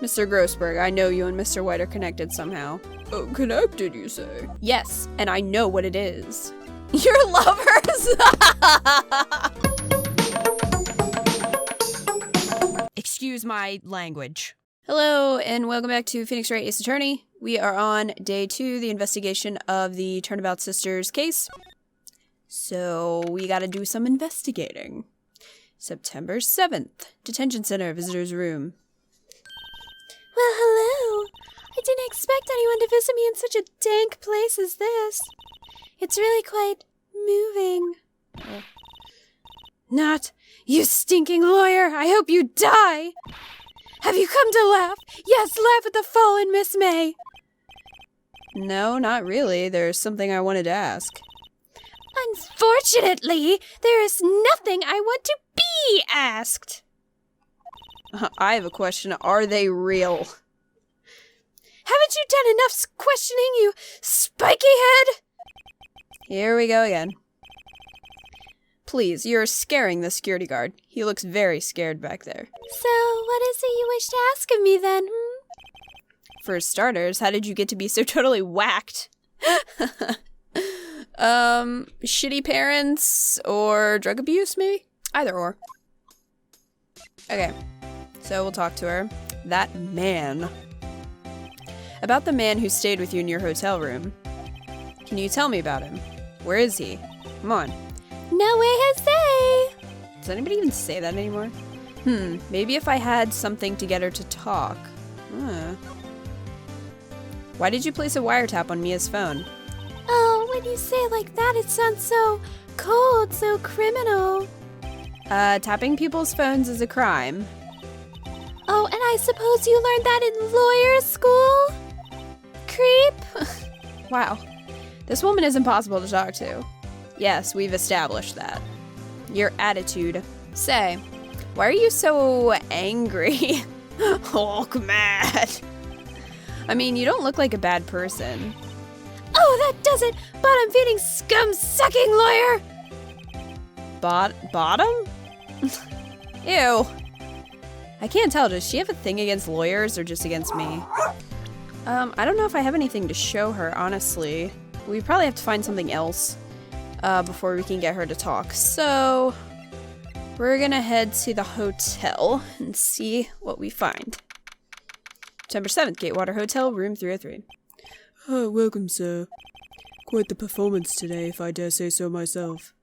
Mr. Grossberg, I know you and Mr. White are connected somehow. Oh, connected, you say? Yes, and I know what it is. Your lovers? Excuse my language. Hello, and welcome back to Phoenix Wright, Ace Attorney. We are on day 2, the investigation of the Turnabout sisters case. So, we gotta do some investigating. September 7th, Detention Center, Visitor's Room. Well, hello. I didn't expect anyone to visit me in such a dank place as this. It's really quite moving. Not, you stinking lawyer! I hope you die! Have you come to laugh? Yes, laugh at the fallen Miss May! No, not really. There's something I wanted to ask. Unfortunately, there is nothing I want to be asked. I have a question. Are they real? Haven't you done enough questioning, you spiky head? Here we go again. Please, you're scaring the security guard. He looks very scared back there. So, what is it you wish to ask of me then, For starters, how did you get to be so totally whacked? Shitty parents or drug abuse, maybe? Either or. Okay, so we'll talk to her. That man. About the man who stayed with you in your hotel room. Can you tell me about him? Where is he? Come on. No way, Jose! Does anybody even say that anymore? Maybe if I had something to get her to talk. Why did you place a wiretap on Mia's phone? Oh, when you say it like that, it sounds so cold, so criminal. Tapping people's phones is a crime. Oh, and I suppose you learned that in lawyer school? Creep? Wow. This woman is impossible to talk to. Yes, we've established that. Your attitude. Say, why are you so angry? Hulk mad. I mean, you don't look like a bad person. Oh, that does it! Bottom-feeding, scum-sucking lawyer! Bottom? Ew. I can't tell, does she have a thing against lawyers or just against me? I don't know if I have anything to show her, honestly. We probably have to find something else before we can get her to talk. So, we're gonna head to the hotel and see what we find. September 7th, Gatewater Hotel, room 303. Welcome, sir. Quite the performance today, if I dare say so myself.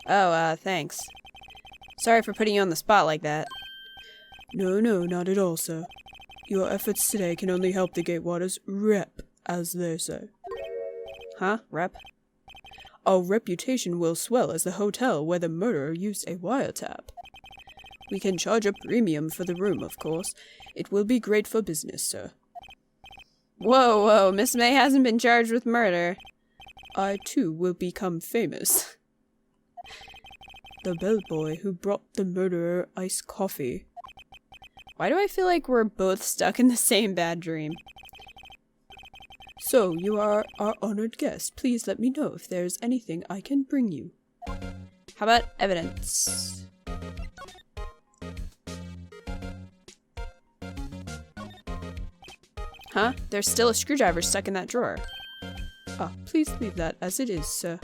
Oh, thanks. Sorry for putting you on the spot like that. No, not at all, sir. Your efforts today can only help the Gatewaters rep, as they say. Huh? Rep? Our reputation will swell as the hotel where the murderer used a wiretap. We can charge a premium for the room, of course. It will be great for business, sir. Whoa, Miss May hasn't been charged with murder. I, too, will become famous. The bellboy who brought the murderer iced coffee. Why do I feel like we're both stuck in the same bad dream? So, you are our honored guest. Please let me know if there's anything I can bring you. How about evidence? Huh? There's still a screwdriver stuck in that drawer. Please leave that as it is, sir.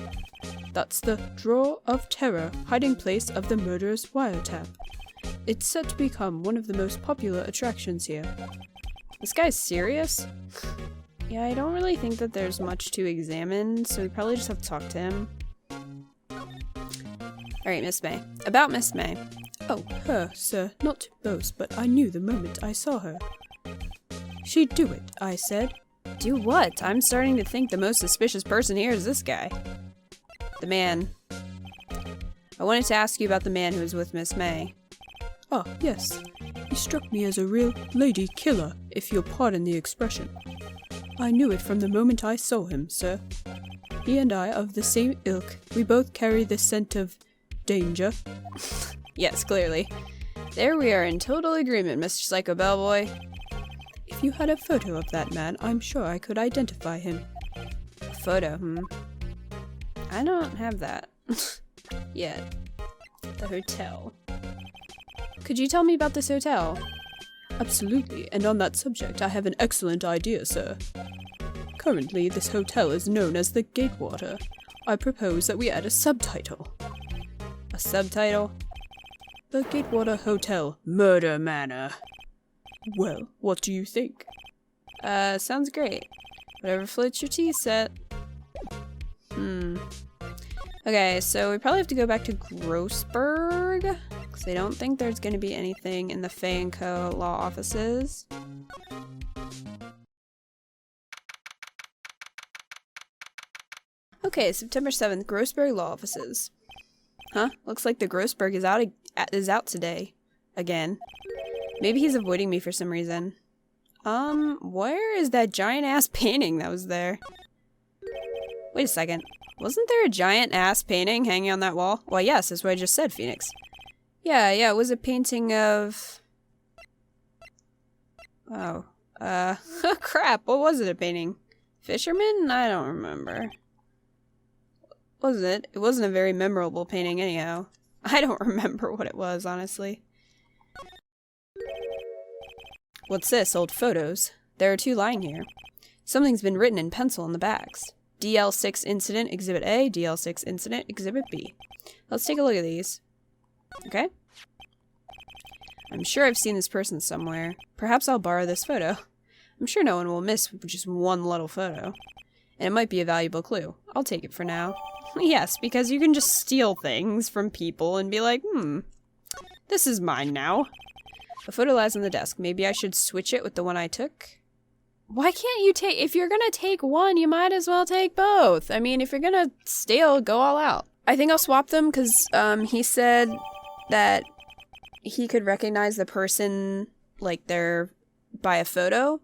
That's the Drawer of Terror, hiding place of the murderer's wiretap. It's set to become one of the most popular attractions here. This guy's serious? Yeah, I don't really think that there's much to examine, so we probably just have to talk to him. Alright, Miss May. About Miss May. Oh, her, sir. Not to boast, but I knew the moment I saw her. She'd do it, I said. Do what? I'm starting to think the most suspicious person here is this guy. The man. I wanted to ask you about the man who was with Miss May. Ah, yes. He struck me as a real lady killer, if you'll pardon the expression. I knew it from the moment I saw him, sir. He and I are of the same ilk. We both carry the scent of danger. Yes, clearly. There we are in total agreement, Mr. Psycho Bellboy. If you had a photo of that man, I'm sure I could identify him. A photo, I don't have that. Yet. The hotel. Could you tell me about this hotel? Absolutely, and on that subject I have an excellent idea, sir. Currently, this hotel is known as the Gatewater. I propose that we add a subtitle. A subtitle? The Gatewater Hotel Murder Manor. Well, what do you think? Sounds great. Whatever floats your tea set. Okay, so we probably have to go back to Grossberg, because I don't think there's going to be anything in the Fey & Co. law offices. Okay, September 7th, Grossberg law offices. Huh? Looks like the Grossberg is out today. Again. Maybe he's avoiding me for some reason. Where is that giant-ass painting that was there? Wait a second. Wasn't there a giant-ass painting hanging on that wall? Well, yes, that's what I just said, Phoenix. Yeah, it was a painting of... Oh. Crap, what was it a painting? Fisherman? I don't remember. What was it? It wasn't a very memorable painting anyhow. I don't remember what it was, honestly. What's this? Old photos. There are 2 lying here. Something's been written in pencil on the backs. DL6 Incident Exhibit A, DL6 Incident Exhibit B. Let's take a look at these. Okay. I'm sure I've seen this person somewhere. Perhaps I'll borrow this photo. I'm sure no one will miss just one little photo. And it might be a valuable clue. I'll take it for now. Yes, because you can just steal things from people and be like, this is mine now. A photo lies on the desk. Maybe I should switch it with the one I took? Why can't you take... If you're gonna take one, you might as well take both. I mean, if you're gonna steal, go all out. I think I'll swap them because he said that he could recognize the person, like, they're by a photo.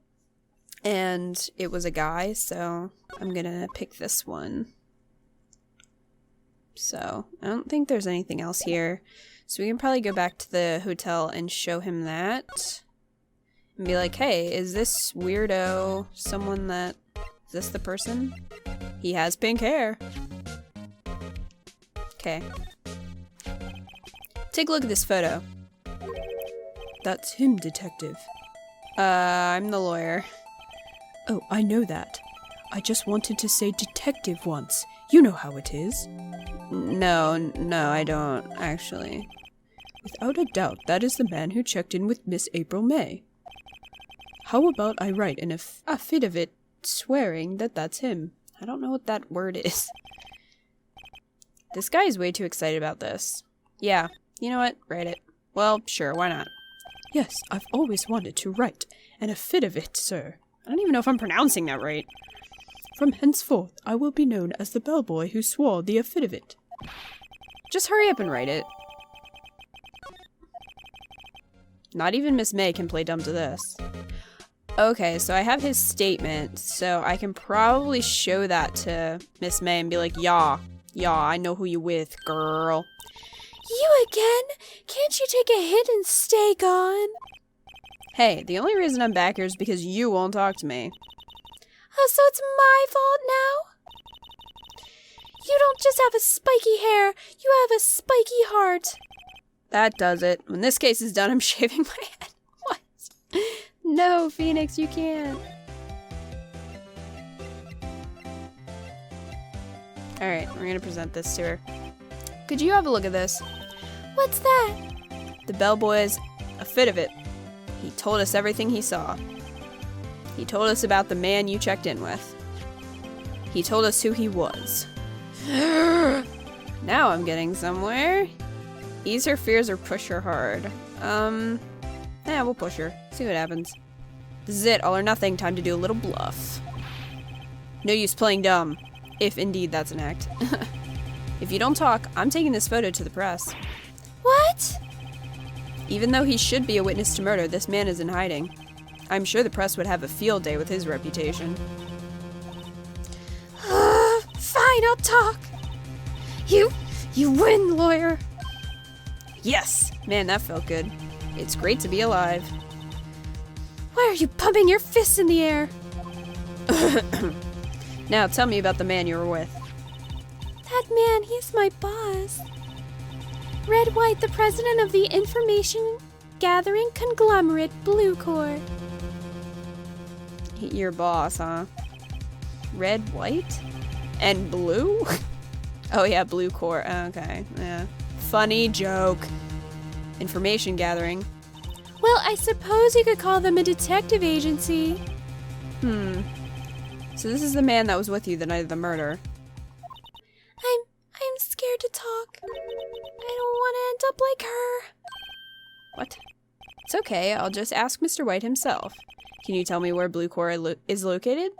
And it was a guy, so I'm gonna pick this one. So, I don't think there's anything else here. So we can probably go back to the hotel and show him that. And be like, hey, is this weirdo someone that... Is this the person? He has pink hair. Okay. Take a look at this photo. That's him, detective. I'm the lawyer. Oh, I know that. I just wanted to say detective once. You know how it is. No, I don't, actually. Without a doubt, that is the man who checked in with Miss April May. How about I write an affidavit swearing that that's him? I don't know what that word is. This guy is way too excited about this. Yeah, you know what? Write it. Well, sure, why not? Yes, I've always wanted to write an affidavit, sir. I don't even know if I'm pronouncing that right. From henceforth, I will be known as the bellboy who swore the affidavit. Just hurry up and write it. Not even Miss May can play dumb to this. Okay, so I have his statement, so I can probably show that to Miss May and be like, yeah, I know who you with, girl. You again? Can't you take a hit and stay gone? Hey, the only reason I'm back here is because you won't talk to me. Oh, so it's my fault now? You don't just have a spiky hair, you have a spiky heart. That does it. When this case is done, I'm shaving my head. What? No, Phoenix, you can't. Alright, we're gonna present this to her. Could you have a look at this? What's that? The bellboy's affidavit. He told us everything he saw. He told us about the man you checked in with. He told us who he was. Now I'm getting somewhere. Ease her fears or push her hard. Yeah, we'll push her. See what happens. This is it, all or nothing. Time to do a little bluff. No use playing dumb. If indeed that's an act. If you don't talk, I'm taking this photo to the press. What? Even though he should be a witness to murder, this man is in hiding. I'm sure the press would have a field day with his reputation. Fine, I'll talk. You win, lawyer. Yes! Man, that felt good. It's great to be alive. Why are you pumping your fists in the air? Now, tell me about the man you were with. That man, he's my boss. Red White, the president of the Information gathering conglomerate Blue Corps. Your boss, huh? Red, white, and blue? Oh yeah, Blue Corps. Okay, yeah. Funny joke. Information gathering. Well, I suppose you could call them a detective agency. So this is the man that was with you the night of the murder. I'm scared to talk. I don't want to end up like her. What? It's okay, I'll just ask Mr. White himself. Can you tell me where Blue Corps is located?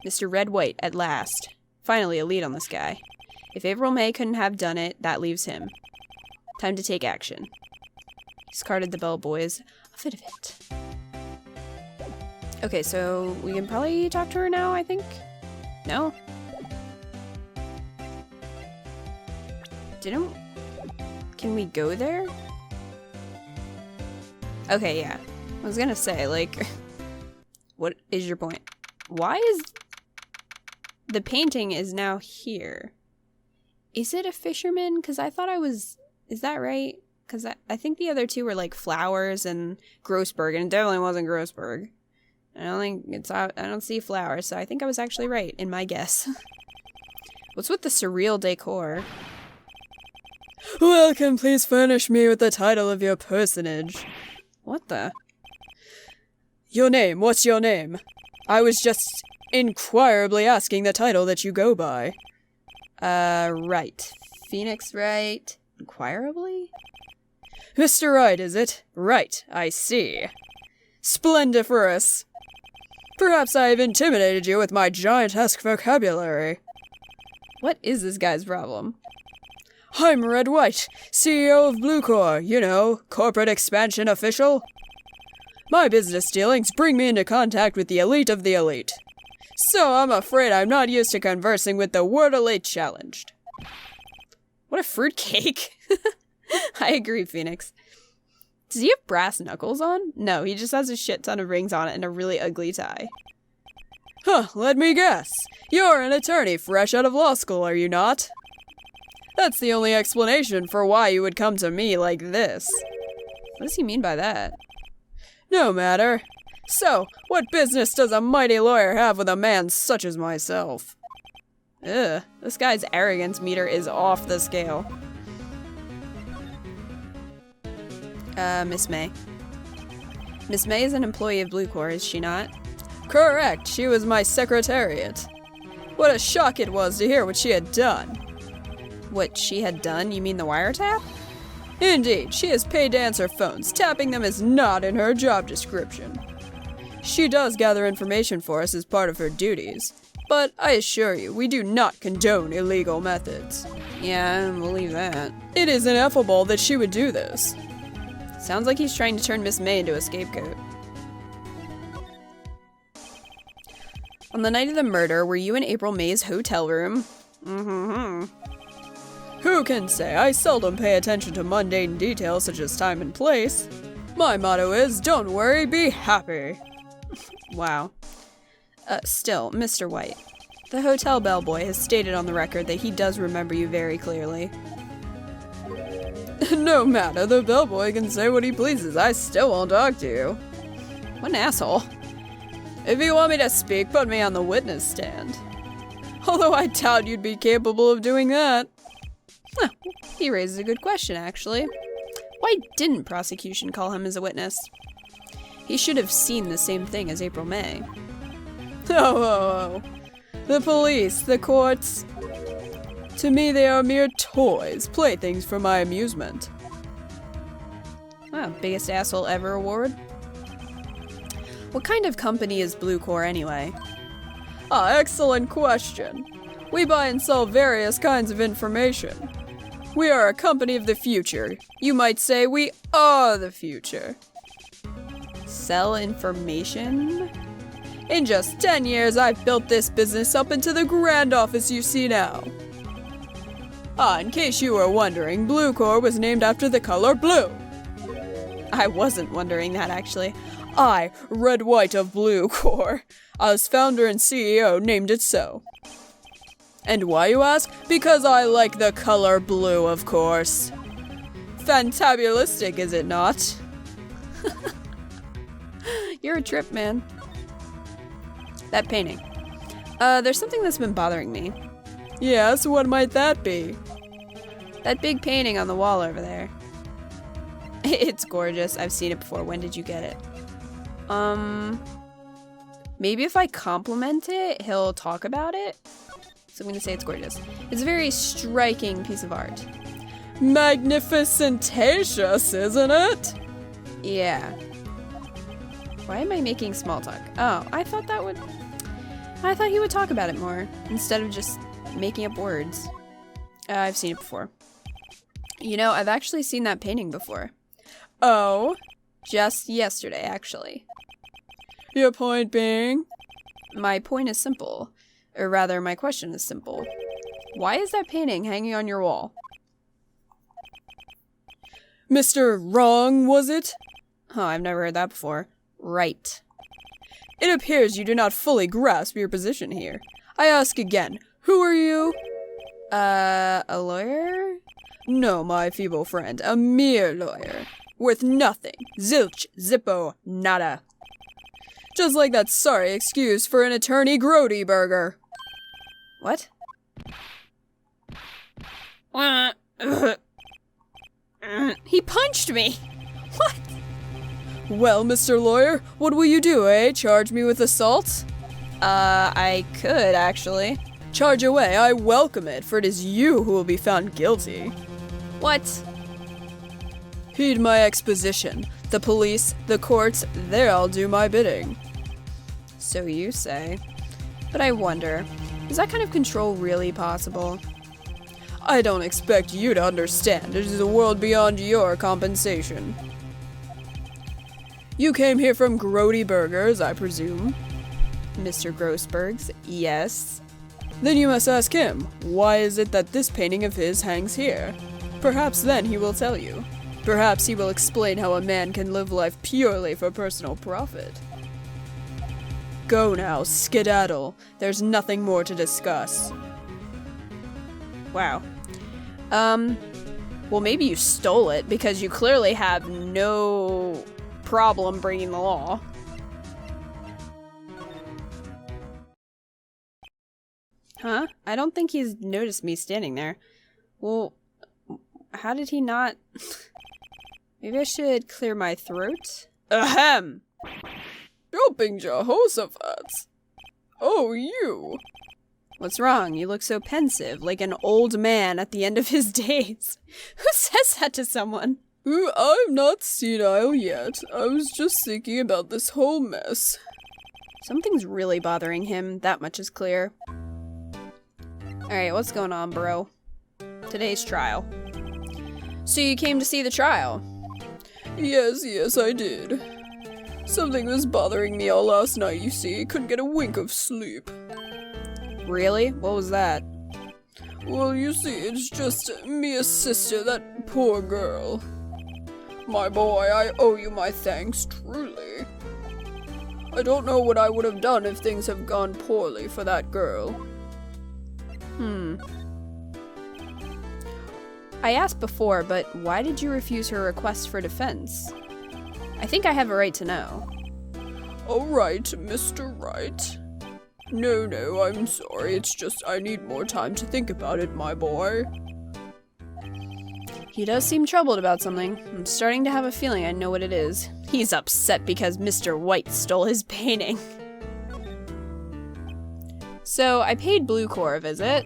Mr. Red White, at last. Finally a lead on this guy. If April May couldn't have done it, that leaves him. Time to take action. Discarded the bellboys. A fit of it. Okay, so we can probably talk to her now, I think? No? Can we go there? Okay, yeah. I was gonna say, like, what is your point? Why is the painting is now here? Is it a fisherman? Because I thought is that right? Because I think the other two were like flowers and Grossberg, and it definitely wasn't Grossberg. I don't see flowers, so I think I was actually right in my guess. What's with the surreal decor? Welcome, please furnish me with the title of your personage. What the? Your name, what's your name? I was just inquirably asking the title that you go by. Wright. Phoenix Wright. Inquirably? Mr. Wright, is it? Right, I see. Splendiferous. Perhaps I have intimidated you with my giantesque vocabulary. What is this guy's problem? I'm Red White, CEO of Blue Corps, you know, corporate expansion official. My business dealings bring me into contact with the elite of the elite. So I'm afraid I'm not used to conversing with the wordily challenged. What a fruitcake. I agree, Phoenix. Does he have brass knuckles on? No, he just has a shit ton of rings on it and a really ugly tie. Huh, let me guess. You're an attorney fresh out of law school, are you not? That's the only explanation for why you would come to me like this. What does he mean by that? No matter. So, what business does a mighty lawyer have with a man such as myself? Ugh, this guy's arrogance meter is off the scale. Miss May. Miss May is an employee of Blue Corps, is she not? Correct, she was my secretariat. What a shock it was to hear what she had done. What she had done? You mean the wiretap? Indeed, she has paid to answer phones. Tapping them is not in her job description. She does gather information for us as part of her duties, but I assure you, we do not condone illegal methods. Yeah, I believe that. It is ineffable that she would do this. Sounds like he's trying to turn Miss May into a scapegoat. On the night of the murder, were you in April May's hotel room? Who can say? I seldom pay attention to mundane details such as time and place. My motto is, don't worry, be happy. Wow. Still, Mr. White, the hotel bellboy has stated on the record that he does remember you very clearly. No matter, the bellboy can say what he pleases. I still won't talk to you. What an asshole. If you want me to speak, put me on the witness stand. Although I doubt you'd be capable of doing that. Huh, he raises a good question, actually. Why didn't prosecution call him as a witness? He should have seen the same thing as April May. Oh. The police, the courts. To me, they are mere toys, playthings for my amusement. Wow, biggest asshole ever award? What kind of company is Blue Corps anyway? Excellent question. We buy and sell various kinds of information. We are a company of the future. You might say we are the future. Sell information? In just 10 years, I've built this business up into the grand office you see now. In case you were wondering, Blue Corps was named after the color blue. I wasn't wondering that, actually. I, Red White of Blue Corps, as founder and CEO, named it so. And why, you ask? Because I like the color blue, of course. Fantabulistic, is it not? You're a trip, man. That painting. There's something that's been bothering me. Yes, what might that be? That big painting on the wall over there. It's gorgeous. I've seen it before. When did you get it? Maybe if I compliment it, he'll talk about it. So I'm gonna say it's gorgeous. It's a very striking piece of art. Magnificentatious, isn't it? Yeah. Why am I making small talk? Oh, I thought he would talk about it more instead of just making up words. I've seen it before. You know, I've actually seen that painting before. Oh? Just yesterday, actually. Your point being? My point is simple. Or rather, my question is simple. Why is that painting hanging on your wall? Mr. Wrong, was it? Oh, I've never heard that before. Right. It appears you do not fully grasp your position here. I ask again, who are you? A lawyer? No, my feeble friend, a mere lawyer. Worth nothing. Zilch, zippo, nada. Just like that sorry excuse for an attorney Grody burger. What? He punched me! What? Well, Mr. Lawyer, what will you do, eh? Charge me with assault? I could, actually. Charge away, I welcome it, for it is you who will be found guilty. What? Heed my exposition. The police, the courts, they all do my bidding. So you say. But I wonder, is that kind of control really possible? I don't expect you to understand. It is a world beyond your compensation. You came here from Grody Burgers, I presume? Mr. Grossberg's, yes. Then you must ask him, why is it that this painting of his hangs here? Perhaps then he will tell you. Perhaps he will explain how a man can live life purely for personal profit. Go now, skedaddle. There's nothing more to discuss. Wow. Well, maybe you stole it, because you clearly have no problem bringing the law. Huh? I don't think he's noticed me standing there. Well, how did he not... Maybe I should clear my throat? Ahem! Helping Jehoshaphat. Oh, you. What's wrong? You look so pensive, like an old man at the end of his days. Who says that to someone? I'm not senile yet. I was just thinking about this whole mess. Something's really bothering him, that much is clear. Alright, what's going on, bro? Today's trial. So you came to see the trial? Yes, I did. Something was bothering me all last night, you see. Couldn't get a wink of sleep. Really? What was that? Well, you see, it's just Mia's sister, that poor girl. My boy, I owe you my thanks, truly. I don't know what I would have done if things have gone poorly for that girl. I asked before, but why did you refuse her request for defense? I think I have a right to know. All right, Mr. Wright. No, I'm sorry. It's just I need more time to think about it, my boy. He does seem troubled about something. I'm starting to have a feeling I know what it is. He's upset because Mr. White stole his painting. So, I paid Blue Corps a visit.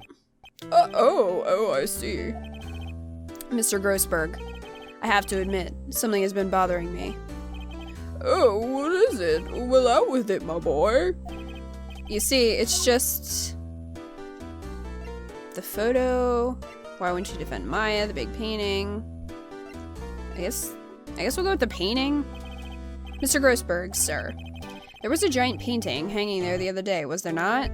Oh, I see. Mr. Grossberg, I have to admit, something has been bothering me. Oh, what is it? Well, out with it, my boy. You see, it's just... the photo... Why wouldn't you defend Maya, the big painting? I guess we'll go with the painting. Mr. Grossberg, sir. There was a giant painting hanging there the other day, was there not?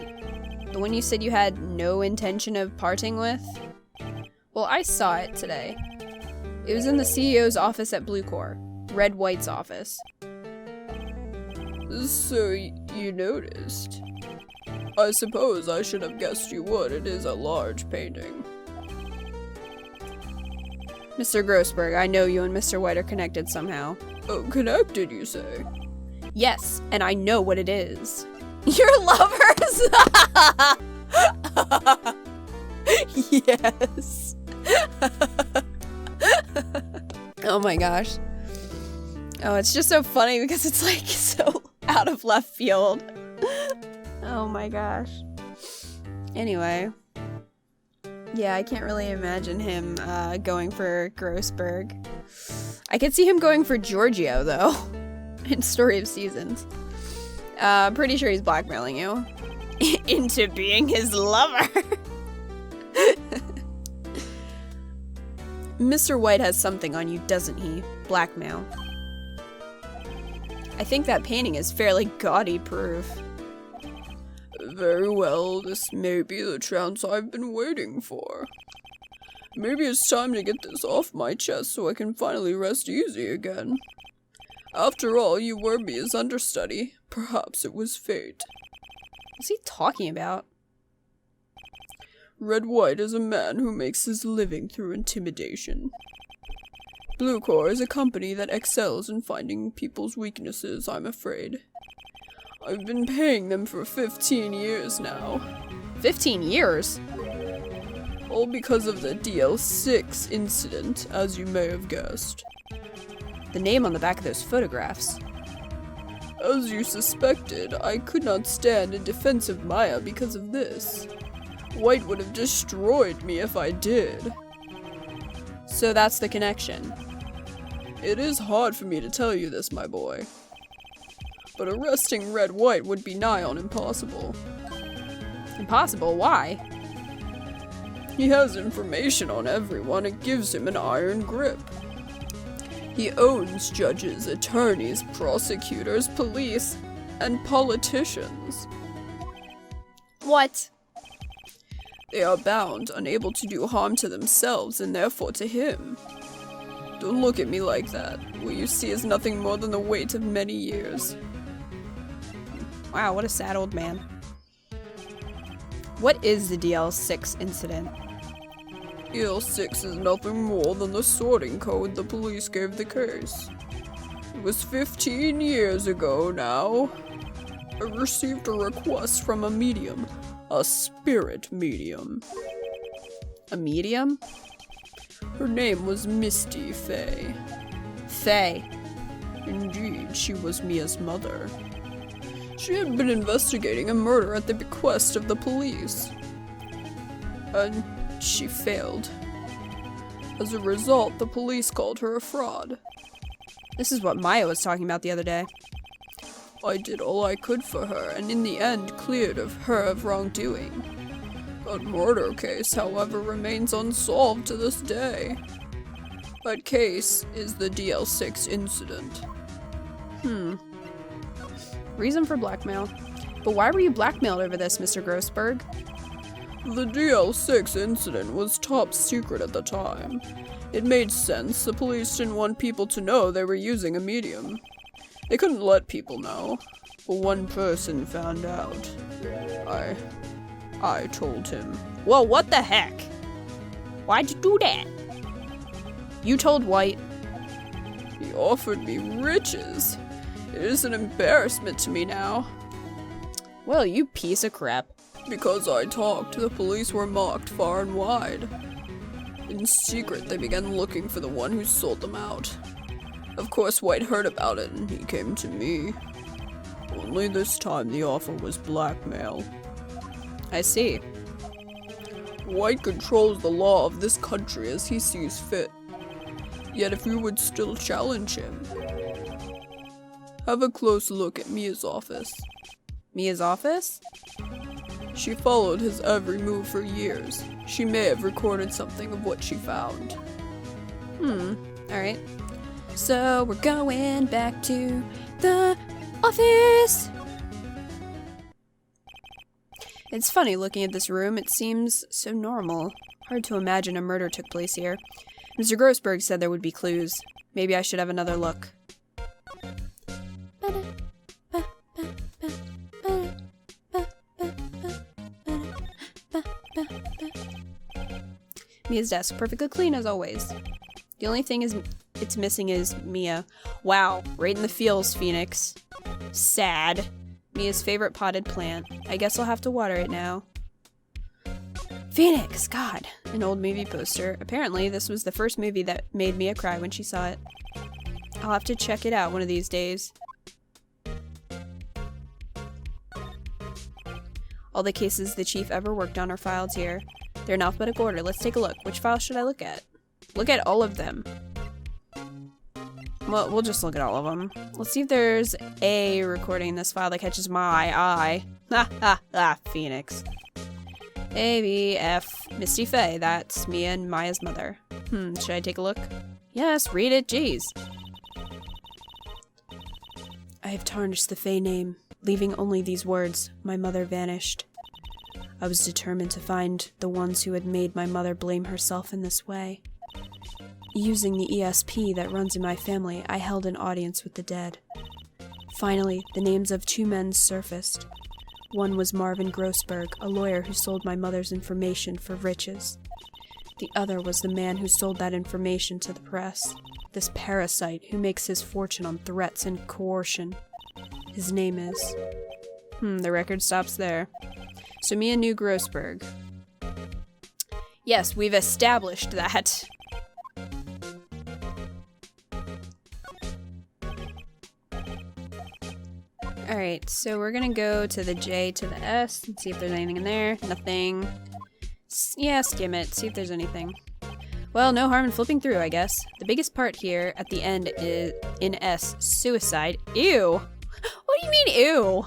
The one you said you had no intention of parting with? Well, I saw it today. It was in the CEO's office at Blue Corps. Red White's office. So, you noticed? I suppose I should have guessed you would. It is a large painting. Mr. Grossberg, I know you and Mr. White are connected somehow. Oh, connected, you say? Yes, and I know what it is. Your lovers! Yes. Oh my gosh. Oh, it's just so funny because it's like so out of left field. Oh my gosh. Anyway. Yeah, I can't really imagine him going for Grossberg. I could see him going for Giorgio, though, in Story of Seasons. Pretty sure he's blackmailing you into being his lover. Mr. White has something on you, doesn't he? Blackmail. I think that painting is fairly gaudy proof. Very well, this may be the chance I've been waiting for. Maybe it's time to get this off my chest so I can finally rest easy again. After all, you were Mia's understudy. Perhaps it was fate. What's he talking about? Red White is a man who makes his living through intimidation. Blue Core is a company that excels in finding people's weaknesses, I'm afraid. I've been paying them for 15 years now. 15 years? All because of the DL6 incident, as you may have guessed. The name on the back of those photographs. As you suspected, I could not stand in defense of Maya because of this. White would have destroyed me if I did. So that's the connection. It is hard for me to tell you this, my boy. But arresting Red White would be nigh on impossible. Impossible? Why? He has information on everyone. It gives him an iron grip. He owns judges, attorneys, prosecutors, police, and politicians. What? They are bound, unable to do harm to themselves and therefore to him. Don't look at me like that. What you see is nothing more than the weight of many years. Wow, what a sad old man. What is the DL6 incident? DL6 is nothing more than the sorting code the police gave the case. It was 15 years ago now. I received a request from a medium. A spirit medium. A medium? Her name was Misty Fey. Fey. Indeed, she was Mia's mother. She had been investigating a murder at the bequest of the police. And she failed. As a result, the police called her a fraud. This is what Maya was talking about the other day. I did all I could for her, and in the end cleared her of wrongdoing. That murder case, however, remains unsolved to this day. That case is the DL6 incident. Reason for blackmail. But why were you blackmailed over this, Mr. Grossberg? The DL6 incident was top secret at the time. It made sense. The police didn't want people to know they were using a medium. They couldn't let people know. But one person found out. I told him. Well, what the heck? Why'd you do that? You told White. He offered me riches. It is an embarrassment to me now. Well, you piece of crap. Because I talked, the police were mocked far and wide. In secret, they began looking for the one who sold them out. Of course, White heard about it, and he came to me. Only this time the offer was blackmail. I see. White controls the law of this country as he sees fit. Yet if you would still challenge him, have a close look at Mia's office. Mia's office? She followed his every move for years. She may have recorded something of what she found. Alright. So, we're going back to the office! It's funny looking at this room. It seems so normal. Hard to imagine a murder took place here. Mr. Grossberg said there would be clues. Maybe I should have another look. Mia's desk, perfectly clean as always. The only thing it's missing is Mia. Wow, right in the feels, Phoenix. Sad. Mia's favorite potted plant. I guess I'll have to water it now. Phoenix, God, an old movie poster. Apparently, this was the first movie that made Mia cry when she saw it. I'll have to check it out one of these days. All the cases the chief ever worked on are filed here. They're in alphabetical order. Let's take a look. Which file should I look at? Look at all of them. Well, we'll just look at all of them. Let's see if there's a recording in this file that catches my eye. Ha ha ha, Phoenix. A, B, F, Misty Fey. That's Mia and Maya's mother. Should I take a look? Yes, read it, jeez. I have tarnished the Fey name, leaving only these words. My mother vanished. I was determined to find the ones who had made my mother blame herself in this way. Using the ESP that runs in my family, I held an audience with the dead. Finally, the names of 2 men surfaced. One was Marvin Grossberg, a lawyer who sold my mother's information for riches. The other was the man who sold that information to the press. This parasite who makes his fortune on threats and coercion. His name is... the record stops there. So Mia knew Grossberg. Yes, we've established that. Alright, so we're gonna go to the J to the S and see if there's anything in there. Nothing. Yeah, skim it, see if there's anything. Well, no harm in flipping through, I guess. The biggest part here at the end is, in S, suicide. Ew! What do you mean, ew?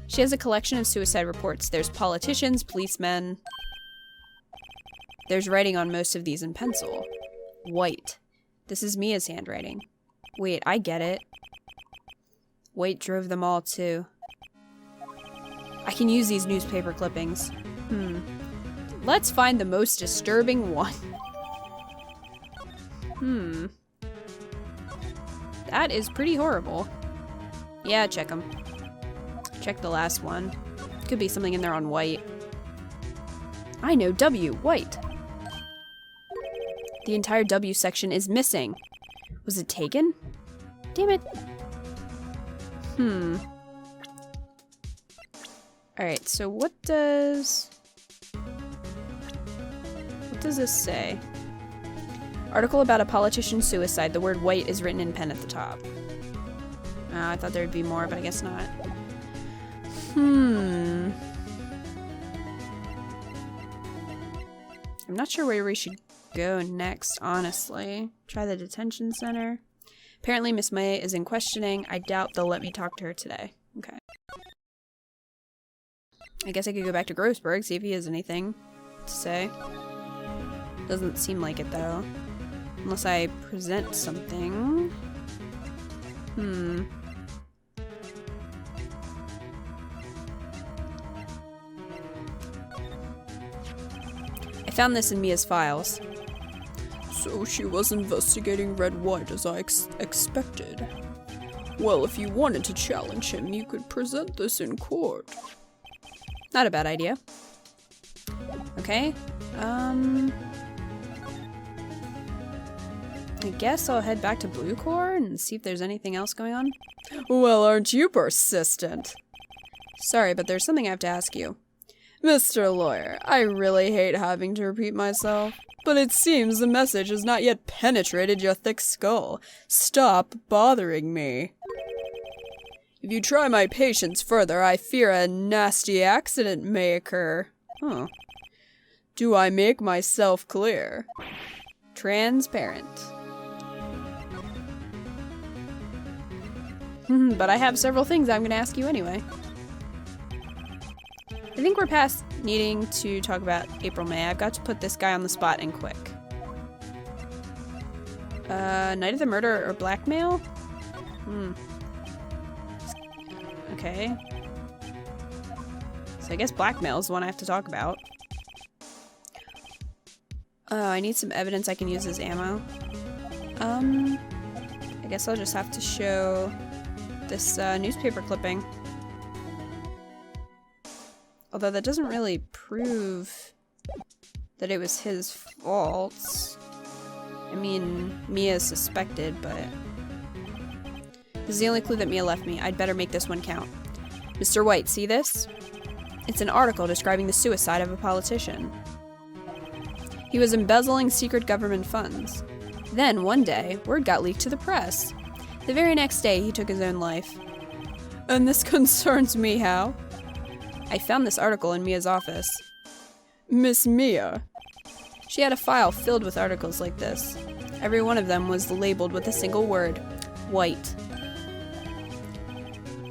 She has a collection of suicide reports. There's politicians, policemen. There's writing on most of these in pencil. White. This is Mia's handwriting. Wait, I get it. White drove them all, too. I can use these newspaper clippings. Let's find the most disturbing one. That is pretty horrible. Yeah, check them. Check the last one. Could be something in there on white. I know, W, white. The entire W section is missing. Was it taken? Damn it. Alright, so what does this say? Article about a politician's suicide. The word white is written in pen at the top. I thought there'd be more, but I guess not. I'm not sure where we should go next, honestly. Try the detention center. Apparently Miss Maya is in questioning. I doubt they'll let me talk to her today. Okay. I guess I could go back to Grossberg, see if he has anything to say. Doesn't seem like it, though. Unless I present something. I found this in Mia's files. So she was investigating Red White as I expected. Well, if you wanted to challenge him, you could present this in court. Not a bad idea. Okay. I guess I'll head back to Blue Corps and see if there's anything else going on. Well, aren't you persistent? Sorry, but there's something I have to ask you. Mr. Lawyer, I really hate having to repeat myself, but it seems the message has not yet penetrated your thick skull. Stop bothering me. If you try my patience further, I fear a nasty accident may occur. Do I make myself clear? Transparent. But I have several things I'm going to ask you anyway. I think we're past needing to talk about April May. I've got to put this guy on the spot and quick. Night of the murder or blackmail? Okay. So I guess blackmail is the one I have to talk about. I need some evidence I can use as ammo. I guess I'll just have to show this newspaper clipping. Although that doesn't really prove that it was his fault. I mean, Mia is suspected, but... This is the only clue that Mia left me. I'd better make this one count. Mr. White, see this? It's an article describing the suicide of a politician. He was embezzling secret government funds. Then, one day, word got leaked to the press. The very next day, he took his own life. And this concerns me how? I found this article in Mia's office. Miss Mia. She had a file filled with articles like this. Every one of them was labeled with a single word. White.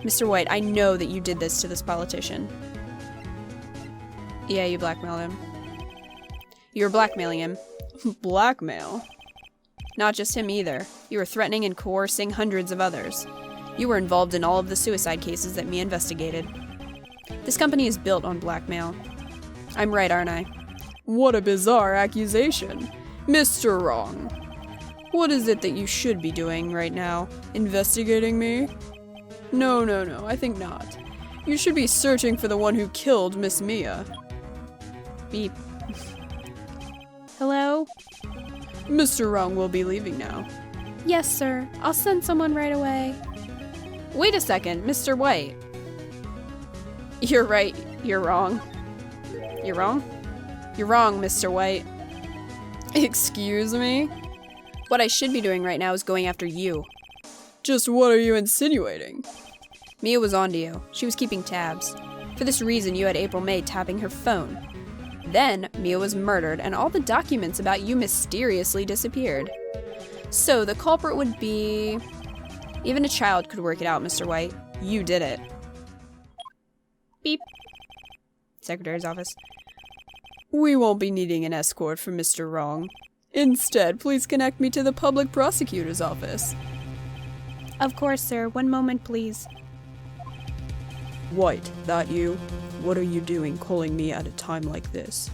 Mr. White, I know that you did this to this politician. Yeah, you blackmailed him. You were blackmailing him. Blackmail? Not just him either. You were threatening and coercing hundreds of others. You were involved in all of the suicide cases that Mia investigated. This company is built on blackmail. I'm right, aren't I? What a bizarre accusation. Mr. Wrong. What is it that you should be doing right now? Investigating me? No, I think not. You should be searching for the one who killed Miss Mia. Beep. Hello? Mr. Wrong will be leaving now. Yes, sir. I'll send someone right away. Wait a second, Mr. White. You're right, you're wrong. You're wrong? You're wrong, Mr. White. Excuse me? What I should be doing right now is going after you. Just what are you insinuating? Mia was onto you. She was keeping tabs. For this reason, you had April May tapping her phone. Then, Mia was murdered, and all the documents about you mysteriously disappeared. So, the culprit would be... Even a child could work it out, Mr. White. You did it. Beep. Secretary's office. We won't be needing an escort from Mr. Wrong. Instead, please connect me to the public prosecutor's office. Of course, sir. One moment, please. White, that you? What are you doing calling me at a time like this?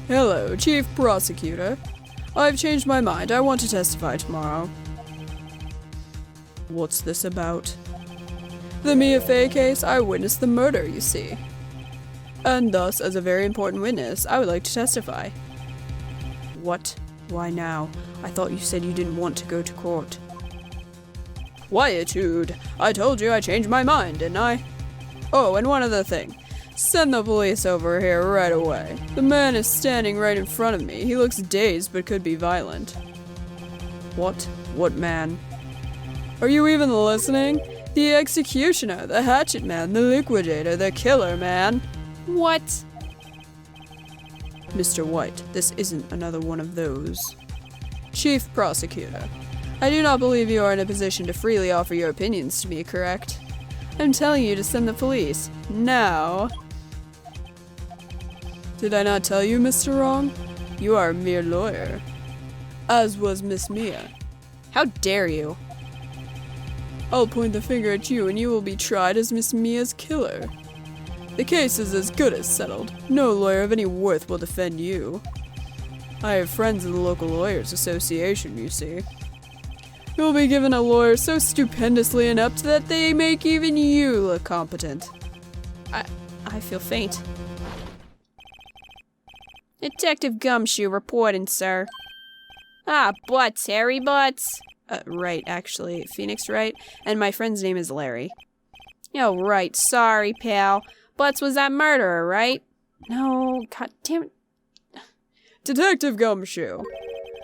Hello, Chief Prosecutor. I've changed my mind. I want to testify tomorrow. What's this about? The Mia Fey case, I witnessed the murder, you see. And thus, as a very important witness, I would like to testify. What? Why now? I thought you said you didn't want to go to court. Quietude. I told you I changed my mind, didn't I? Oh, and one other thing. Send the police over here right away. The man is standing right in front of me. He looks dazed but could be violent. What? What man? Are you even listening? The executioner, the hatchet man, the liquidator, the killer man. What? Mr. White, this isn't another one of those. Chief Prosecutor, I do not believe you are in a position to freely offer your opinions to me, correct? I'm telling you to send the police. Now. Did I not tell you, Mr. Wrong? You are a mere lawyer. As was Miss Mia. How dare you? I'll point the finger at you and you will be tried as Miss Mia's killer. The case is as good as settled. No lawyer of any worth will defend you. I have friends in the local lawyers association, you see. You'll be given a lawyer so stupendously inept that they make even you look competent. I feel faint. Detective Gumshoe reporting, sir. Ah, Butts, Harry Butts. Right, actually, Phoenix Wright, and my friend's name is Larry. Oh, right, sorry, pal. Butts was that murderer, right? No, god damn it. Detective Gumshoe,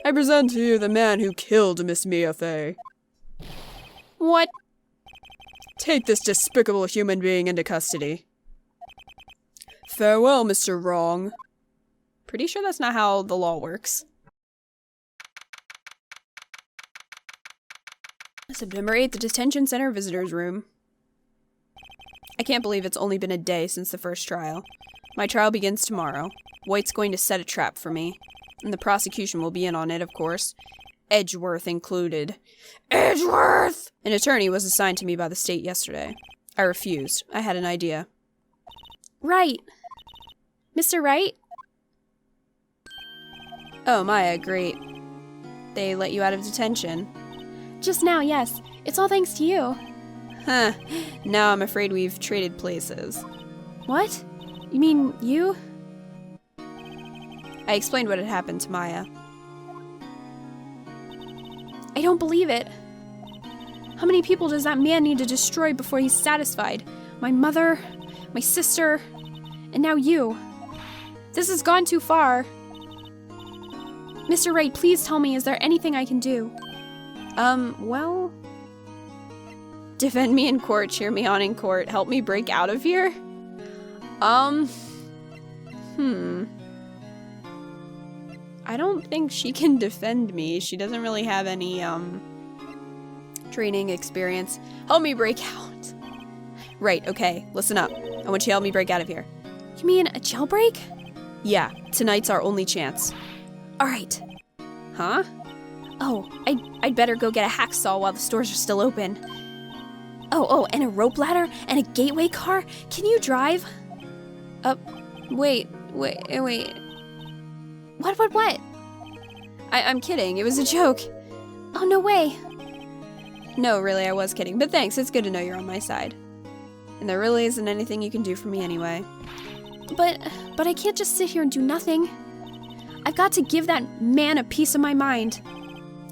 I present to you the man who killed Miss Mia Fey. What? Take this despicable human being into custody. Farewell, Mr. Wrong. Pretty sure that's not how the law works. September 8th, the Detention Center Visitors Room. I can't believe it's only been a day since the first trial. My trial begins tomorrow. White's going to set a trap for me. And the prosecution will be in on it, of course. Edgeworth included. Edgeworth! An attorney was assigned to me by the state yesterday. I refused. I had an idea. Right. Mr. Wright? Oh, Maya, great. They let you out of detention. Just now, yes. It's all thanks to you. Huh. Now I'm afraid we've traded places. What? You mean you? I explained what had happened to Maya. I don't believe it. How many people does that man need to destroy before he's satisfied? My mother, my sister, and now you. This has gone too far. Mr. Wright, please tell me, is there anything I can do? Well... Defend me in court, cheer me on in court, help me break out of here? I don't think she can defend me. She doesn't really have any, training experience. Help me break out. Right, okay, listen up. I want you to help me break out of here. You mean a jailbreak? Yeah, tonight's our only chance. Alright. Huh? Oh, I'd better go get a hacksaw while the stores are still open. Oh, and a rope ladder and a gateway car? Can you drive? Wait. What? I'm kidding, it was a joke. Oh, no way. No, really, I was kidding, but thanks, it's good to know you're on my side. And there really isn't anything you can do for me anyway. But I can't just sit here and do nothing. I've got to give that man a piece of my mind.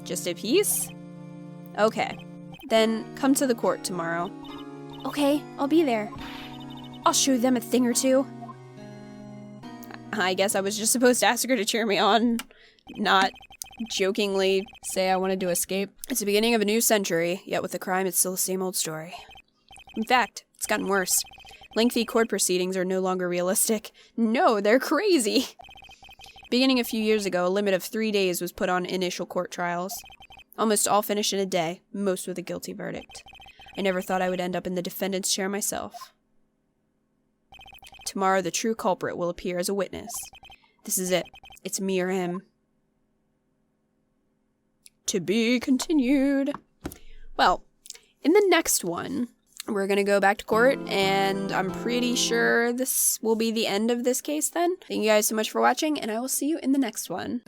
Just a piece? Okay. Then come to the court tomorrow. Okay, I'll be there. I'll show them a thing or two. I guess I was just supposed to ask her to cheer me on, not jokingly say I wanted to escape. It's the beginning of a new century, yet with the crime it's still the same old story. In fact, it's gotten worse. Lengthy court proceedings are no longer realistic. No, they're crazy! Beginning a few years ago, a limit of 3 days was put on initial court trials. Almost all finished in a day, most with a guilty verdict. I never thought I would end up in the defendant's chair myself. Tomorrow the true culprit will appear as a witness. This is it. It's me or him. To be continued. Well, in the next one, we're gonna go back to court, and I'm pretty sure this will be the end of this case then. Thank you guys so much for watching, and I will see you in the next one.